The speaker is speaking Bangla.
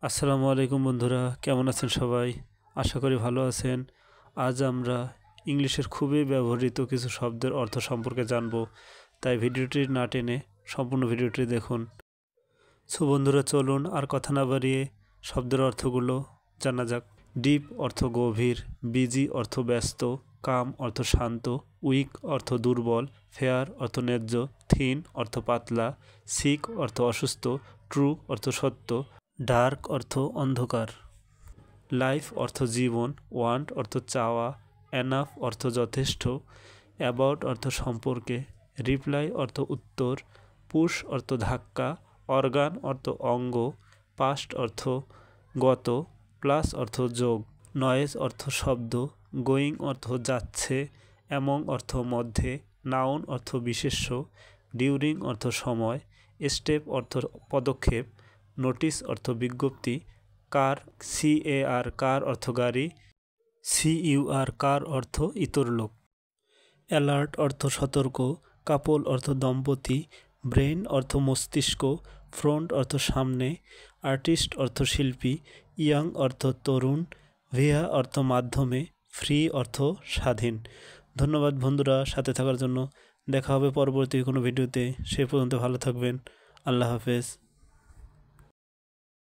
আসসালামু আলাইকুম বন্ধুরা, কেমন আছেন সবাই? আশা করি ভালো আছেন। আজ আমরা ইংলিশের খুবই ব্যবহৃত কিছু শব্দের অর্থ সম্পর্কে জানব, তাই ভিডিওটি না টেনে সম্পূর্ণ ভিডিওটি দেখুন। সো বন্ধুরা, চলুন আর কথা না বাড়িয়ে শব্দের অর্থগুলো জানা যাক। ডিপ অর্থ গভীর, বিজি অর্থ ব্যস্ত, কাম অর্থ শান্ত, উইক অর্থ দুর্বল, ফেয়ার অর্থ ন্যায্য, থিন অর্থ পাতলা, সিক অর্থ অসুস্থ, ট্রু অর্থ সত্য, ডার্ক অর্থ অন্ধকার। লাইফ অর্থ জীবন, ওয়ান্ট অর্থ চাওয়া, এনাফ অর্থ যথেষ্ট, অ্যাবাউট অর্থ সম্পর্কে, রিপ্লাই অর্থ উত্তর, পুশ অর্থ ধাক্কা, অর্গান অর্থ অঙ্গ, পাস্ট অর্থ গত, প্লাস অর্থ যোগ, নয়েজ অর্থ শব্দ, গোয়িং অর্থ যাচ্ছে, অ্যামং অর্থ মধ্যে, নাউন অর্থ বিশেষ্য, ডিউরিং অর্থ সময়, স্টেপ অর্থ পদক্ষেপ, নোটিশ অর্থ বিজ্ঞপ্তি, কার CAR কার অর্থ গাড়ি, CUR কার অর্থ ইতর লোক, অ্যালার্ট অর্থ সতর্ক, কাপল অর্থ দম্পতি, ব্রেন অর্থ মস্তিষ্ক, ফ্রন্ট অর্থ সামনে, আর্টিস্ট অর্থ শিল্পী, ইয়াং অর্থ তরুণ, ভিয়া অর্থ মাধ্যমে, ফ্রি অর্থ স্বাধীন। ধন্যবাদ বন্ধুরা সাথে থাকার জন্য। দেখা হবে পরবর্তী কোনো ভিডিওতে। সে পর্যন্ত ভালো থাকবেন। আল্লাহ হাফেজ।